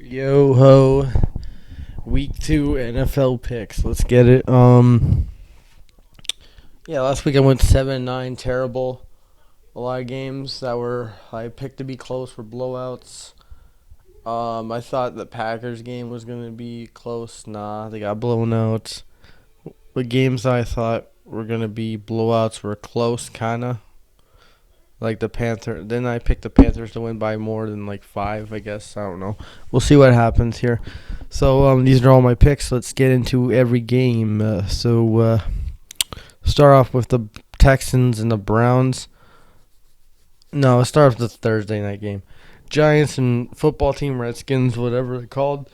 Yo ho, week 2 NFL picks. Let's get it. Yeah, last week I went 7-9, terrible. A lot of games that were I picked to be close were blowouts. I thought the Packers game was gonna be close. Nah, they got blown out. The games I thought were gonna be blowouts were close, kinda. Like the Panthers. Then I picked the Panthers to win by more than like 5, I guess. I don't know. We'll see what happens here. So these are all my picks. Let's get into every game. Start off with the Texans and the Browns. No, let's start off with the Thursday night game. Giants and football team Redskins, whatever they're called.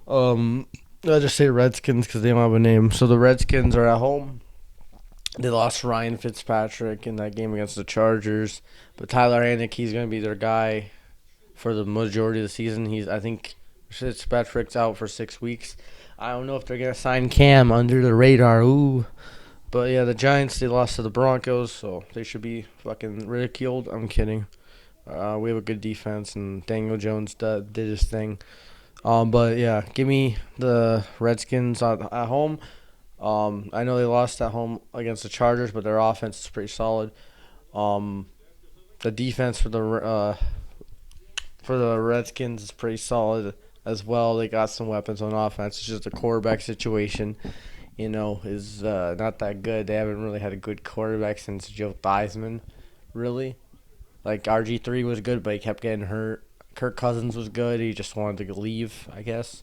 I'll just say Redskins because they don't have a name. So the Redskins are at home. They lost Ryan Fitzpatrick in that game against the Chargers, but Tyler Haneke, he's going to be their guy for the majority of the season. I think Fitzpatrick's out for 6 weeks. I don't know if they're going to sign Cam under the radar. Ooh. But yeah, the Giants, they lost to the Broncos, so they should be fucking ridiculed. I'm kidding. We have a good defense, and Daniel Jones did his thing. But yeah, give me the Redskins at home. I know they lost at home against the Chargers, but their offense is pretty solid. The defense for the Redskins is pretty solid as well. They got some weapons on offense. It's just the quarterback situation, is not that good. They haven't really had a good quarterback since Joe Theismann, really. Like RG3 was good, but he kept getting hurt. Kirk Cousins was good. He just wanted to leave, I guess.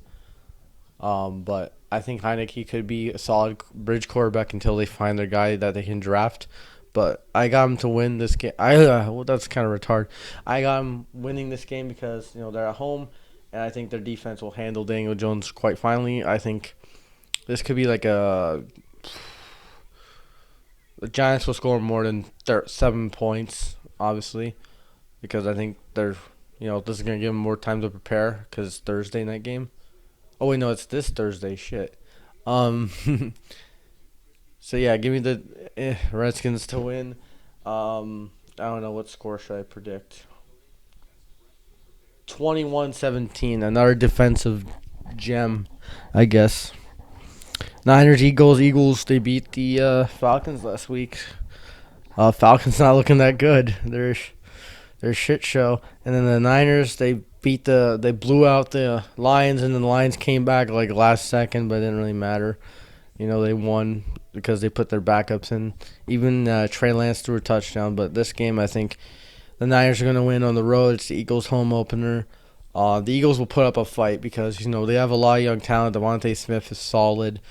But I think Heineke could be a solid bridge quarterback until they find their guy that they can draft. But I got him to win this game. That's kind of retarded. I got him winning this game because they're at home, and I think their defense will handle Daniel Jones quite finely. I think this could be like the Giants will score more than 7 points, obviously, because I think they're this is gonna give them more time to prepare because it's Thursday night game. Oh wait, no, it's this Thursday. Shit. So yeah, give me the Redskins to win. I don't know what score should I predict. 21-17, another defensive gem, I guess. Niners, Eagles. They beat the Falcons last week. Falcons not looking that good. They're a shit show. And then the Niners, they blew out the Lions, and then the Lions came back like last second, but it didn't really matter. They won because they put their backups in. Even Trey Lance threw a touchdown, but this game I think the Niners are going to win on the road. It's the Eagles' home opener. The Eagles will put up a fight because, they have a lot of young talent. Devontae Smith is solid.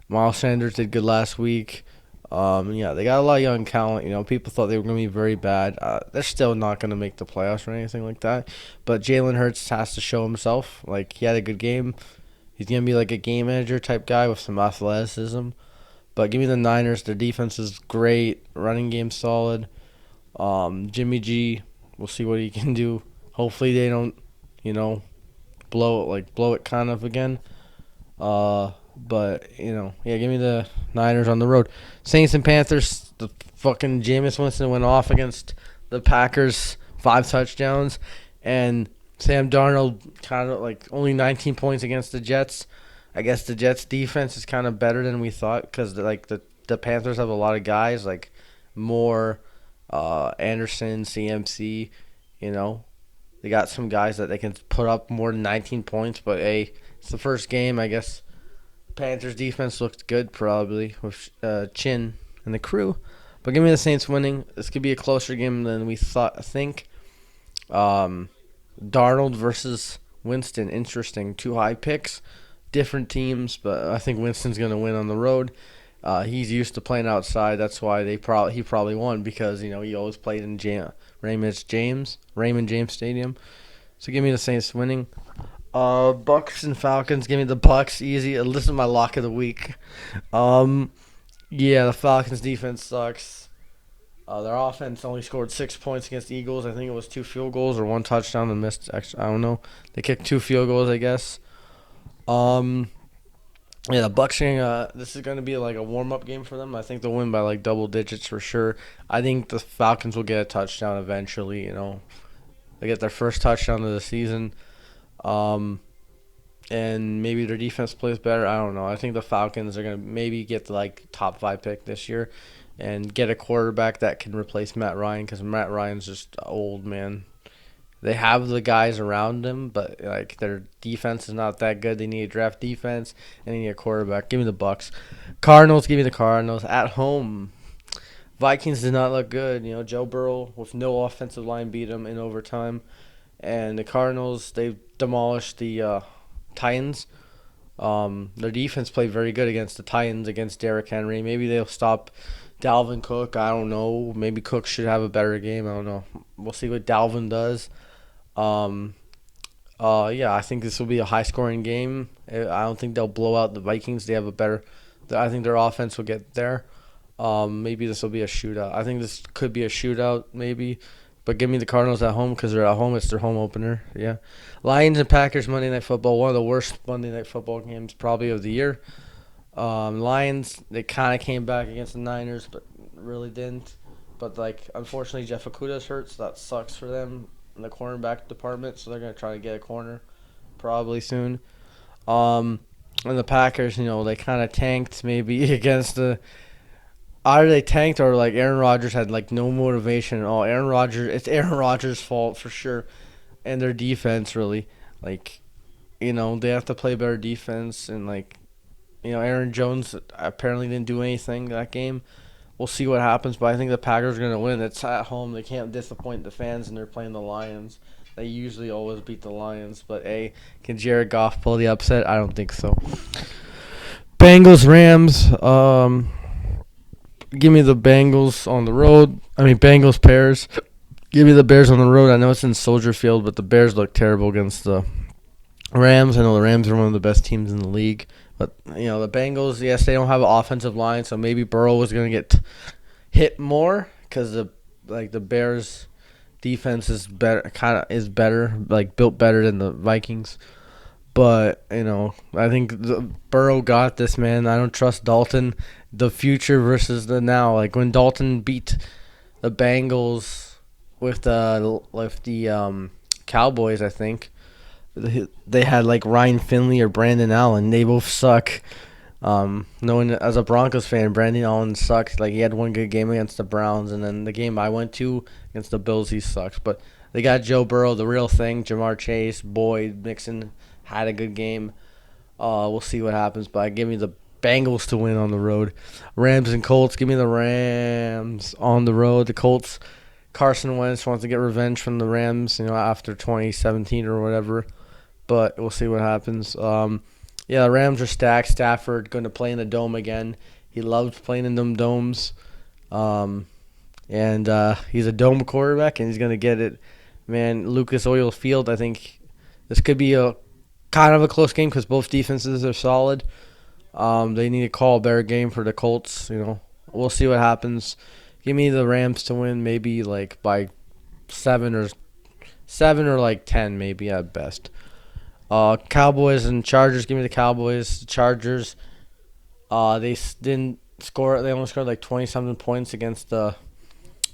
Miles Sanders did good last week. Yeah, they got a lot of young talent. People thought they were going to be very bad. They're still not going to make the playoffs or anything like that. But Jalen Hurts has to show himself. Like, he had a good game. He's going to be like a game manager type guy with some athleticism. But give me the Niners. Their defense is great. Running game solid. Jimmy G, we'll see what he can do. Hopefully they don't, blow it kind of again. But, yeah, give me the Niners on the road. Saints and Panthers, the fucking Jameis Winston went off against the Packers, 5 touchdowns. And Sam Darnold kind of only 19 points against the Jets. I guess the Jets defense is kind of better than we thought because, the Panthers have a lot of guys, Moore, Anderson, CMC, They got some guys that they can put up more than 19 points. But, hey, it's the first game, I guess. Panthers defense looked good probably with Chin and the crew, but give me the Saints winning. This could be a closer game than we think. Darnold versus Winston, interesting. 2 high picks, different teams, but I think Winston's gonna win on the road. He's used to playing outside. That's why he probably won because he always played in Raymond James Stadium. So give me the Saints winning. Bucks and Falcons. Give me the Bucks easy. This is my lock of the week. Yeah, the Falcons defense sucks. Their offense only scored 6 points against the Eagles. I think it was 2 field goals or 1 touchdown and missed. Extra, I don't know. They kicked 2 field goals, I guess. Yeah, the Bucks. This is gonna be a warm up game for them. I think they'll win by double digits for sure. I think the Falcons will get a touchdown eventually. They get their first touchdown of the season. and maybe their defense plays better. I don't know. I think the Falcons are gonna maybe get the top 5 pick this year, and get a quarterback that can replace Matt Ryan because Matt Ryan's just old, man. They have the guys around him, but their defense is not that good. They need a draft defense and they need a quarterback. Give me the Bucks. Cardinals. Give me the Cardinals at home. Vikings did not look good. Joe Burrow with no offensive line beat them in overtime, and the Cardinals they demolished the Titans. Their defense played very good against the Titans, against Derrick Henry. Maybe they'll stop Dalvin Cook. I don't know. Maybe Cook should have a better game. I don't know. We'll see what Dalvin does. Um, yeah, I think this will be a high-scoring game. I don't think they'll blow out the Vikings. They have a better. I think their offense will get there. Maybe this will be a shootout. I think this could be a shootout, maybe. But give me the Cardinals at home because they're at home. It's their home opener. Yeah. Lions and Packers Monday Night Football. One of the worst Monday Night Football games probably of the year. Lions, they kind of came back against the Niners, but really didn't. But, unfortunately, Jeff Okudah's hurt, so that sucks for them in the cornerback department. So they're going to try to get a corner probably soon. And the Packers, they kind of tanked maybe against the – either they tanked or Aaron Rodgers had no motivation at all. It's Aaron Rodgers' fault for sure, and their defense really they have to play better defense, and Aaron Jones apparently didn't do anything that game. We'll see what happens, but I think the Packers are gonna win. It's at home; they can't disappoint the fans, and they're playing the Lions. They usually always beat the Lions, but can Jared Goff pull the upset? I don't think so. Bengals Rams. Give me the Bengals on the road. Bengals Bears. Give me the Bears on the road. I know it's in Soldier Field, but the Bears look terrible against the Rams. I know the Rams are one of the best teams in the league. But, the Bengals, yes, they don't have an offensive line, so maybe Burrow was going to get hit more because the Bears' defense is better, built better than the Vikings. But, I think Burrow got this, man. I don't trust Dalton. The future versus the now. When Dalton beat the Bengals with the Cowboys, I think, they had, Ryan Finley or Brandon Allen. They both suck. Knowing as a Broncos fan, Brandon Allen sucks. He had one good game against the Browns, and then the game I went to against the Bills, he sucks. But they got Joe Burrow, the real thing. Jamar Chase, Boyd, Mixon had a good game. We'll see what happens, but give me the Bengals to win on the road. Rams and Colts. Give me the Rams on the road. The Colts, Carson Wentz wants to get revenge from the Rams, after 2017 or whatever. But we'll see what happens. Yeah, the Rams are stacked. Stafford going to play in the dome again. He loves playing in them domes. And he's a dome quarterback, and he's going to get it. Man, Lucas Oil Field, I think this could be a kind of a close game because both defenses are solid. They need to call a better game for the Colts. We'll see what happens. Give me the Rams to win, maybe by 7 or 10, maybe at best. Cowboys and Chargers. Give me the Cowboys. The Chargers. They didn't score. They only scored 20-something points against the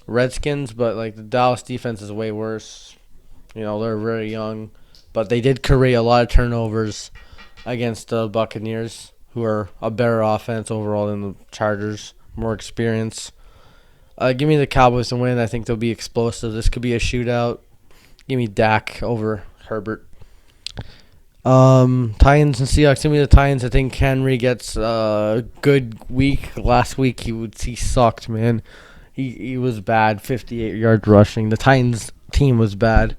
Redskins, but the Dallas defense is way worse. They're very young, but they did create a lot of turnovers against the Buccaneers, who are a better offense overall than the Chargers, more experience. Give me the Cowboys to win. I think they'll be explosive. This could be a shootout. Give me Dak over Herbert. Titans and Seahawks. Give me the Titans. I think Henry gets a good week. Last week he sucked, man. He was bad. 58 yards rushing. The Titans team was bad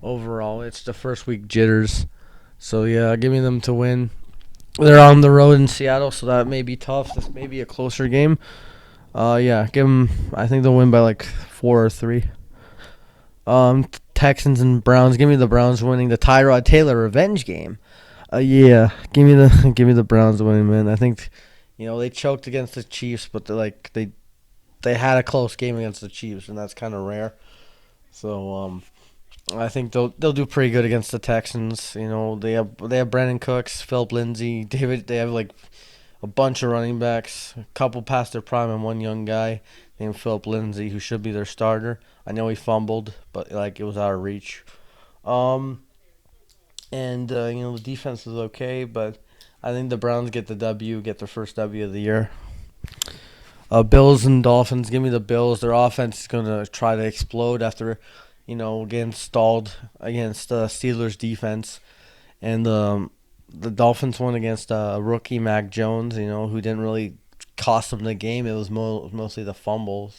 overall. It's the first week jitters. So yeah, give me them to win. They're on the road in Seattle, so that may be tough. This may be a closer game. Yeah, give them. I think they'll win by 4 or 3. Texans and Browns. Give me the Browns winning the Tyrod Taylor revenge game. Yeah, give me the Browns winning, man. I think, they choked against the Chiefs, but they had a close game against the Chiefs, and that's kind of rare. So I think they'll do pretty good against the Texans. They have Brandon Cooks, Philip Lindsay, David. They have a bunch of running backs, a couple past their prime, and one young guy named Philip Lindsay who should be their starter. I know he fumbled, but it was out of reach. And the defense is okay, but I think the Browns get the W, get their first W of the year. Bills and Dolphins. Give me the Bills. Their offense is gonna try to explode after, getting stalled against Steelers defense, and the Dolphins won against rookie Mac Jones. Who didn't really cost them the game. It was mostly the fumble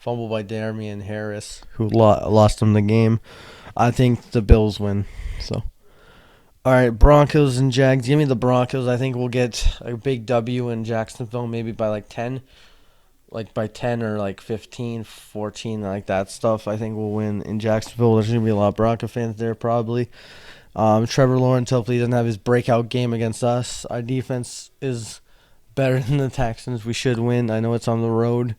by Damian Harris, who lost them the game. I think the Bills win. So. All right, Broncos and Jags. Give me the Broncos. I think we'll get a big W in Jacksonville, maybe by like 10. Like by 10 or like 15, 14, like that stuff. I think we'll win in Jacksonville. There's going to be a lot of Bronco fans there probably. Trevor Lawrence, hopefully he doesn't have his breakout game against us. Our defense is better than the Texans. We should win. I know it's on the road,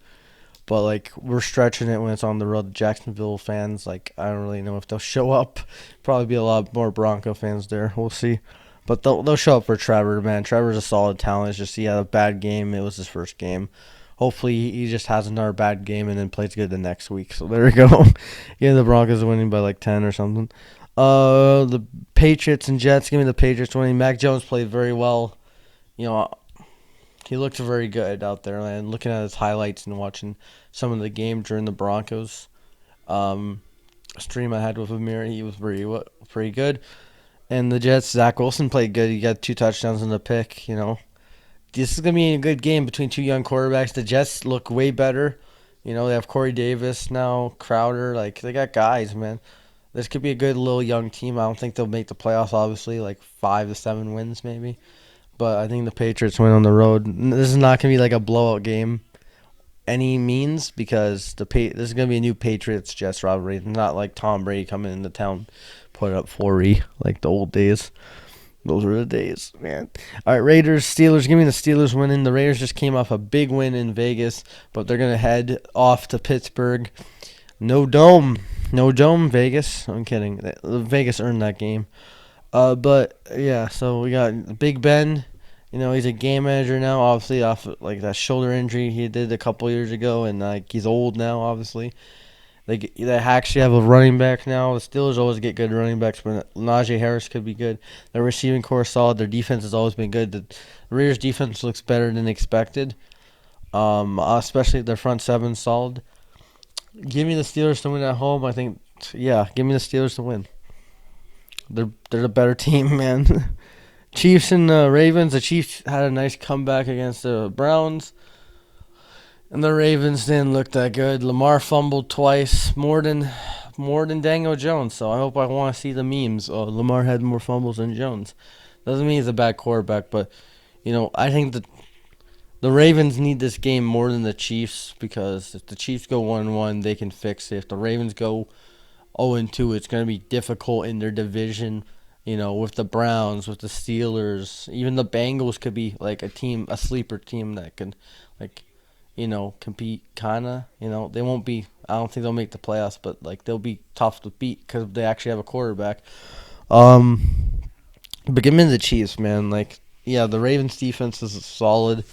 but like we're stretching it when it's on the road. The Jacksonville fans, like I don't really know if they'll show up. Probably be a lot more Bronco fans there. We'll see. But they'll show up for Trevor, man. Trevor's a solid talent. It's just he had a bad game. It was his first game. Hopefully he just has another bad game and then plays good the next week. So there we go. Yeah, the Broncos are winning by like 10 or something. The Patriots and Jets. Give me the Patriots winning. Mac Jones played very well. He looked very good out there. And looking at his highlights and watching some of the game during the Broncos stream I had with Amir, he was pretty good. And the Jets, Zach Wilson played good. He got 2 touchdowns in the pick, This is going to be a good game between 2 young quarterbacks. The Jets look way better. They have Corey Davis now, Crowder. Like, they got guys, man. This could be a good little young team. I don't think they'll make the playoffs, obviously, like 5 to 7 wins maybe. But I think the Patriots win on the road. This is not going to be like a blowout game any means because this is going to be a new Patriots-Jets rivalry. It's not like Tom Brady coming into town, putting up 40 like the old days. Those were the days, man. All right, Raiders, Steelers. Give me the Steelers winning. The Raiders just came off a big win in Vegas, but they're going to head off to Pittsburgh. No dome, Vegas. I'm kidding. Vegas earned that game. But, yeah, so we got Big Ben. He's a game manager now, obviously, off like that shoulder injury he did a couple years ago, and like he's old now, obviously. They actually have a running back now. The Steelers always get good running backs, but Najee Harris could be good. Their receiving core is solid. Their defense has always been good. The Raiders' defense looks better than expected, especially their front seven solid. Give me the Steelers to win at home. I think, give me the Steelers to win. They're the better team, man. Chiefs and Ravens. The Chiefs had a nice comeback against the Browns. And the Ravens didn't look that good. Lamar fumbled twice, more than Daniel Jones. So I want to see the memes. Oh, Lamar had more fumbles than Jones. Doesn't mean he's a bad quarterback, but I think the Ravens need this game more than the Chiefs because if the Chiefs go 1-1, they can fix it. If the Ravens go 0-2, it's going to be difficult in their division. With the Browns, with the Steelers, even the Bengals could be like a sleeper team that can compete kinda. They won't be. I don't think they'll make the playoffs, but like they'll be tough to beat because they actually have a quarterback. But give me the Chiefs, man. Like, the Ravens defense is solid,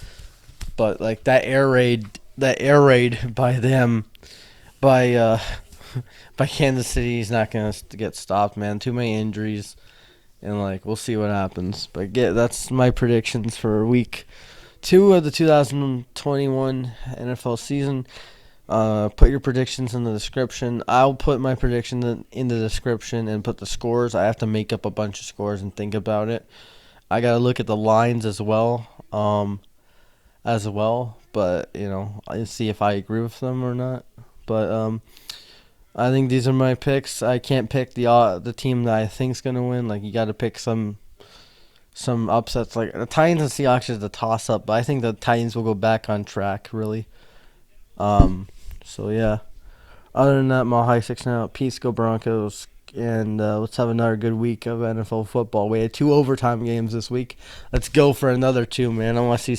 but like that air raid by them, by Kansas City is not gonna get stopped, man. Too many injuries, and like we'll see what happens. But that's my predictions for week 2 of the 2021 NFL season. Put your predictions in the description. I'll put my prediction in the description and put the scores. I have to make up a bunch of scores and think about it. I gotta look at the lines as well. But I see if I agree with them or not. But I think these are my picks. I can't pick the team that I think's gonna win. Like you got to pick some upsets. Like the Titans and Seahawks is a toss up, but I think the Titans will go back on track. Really. So yeah. Other than that, Mile High 6 now. Peace, go Broncos, and let's have another good week of NFL football. We had 2 overtime games this week. Let's go for another 2, man. I want to see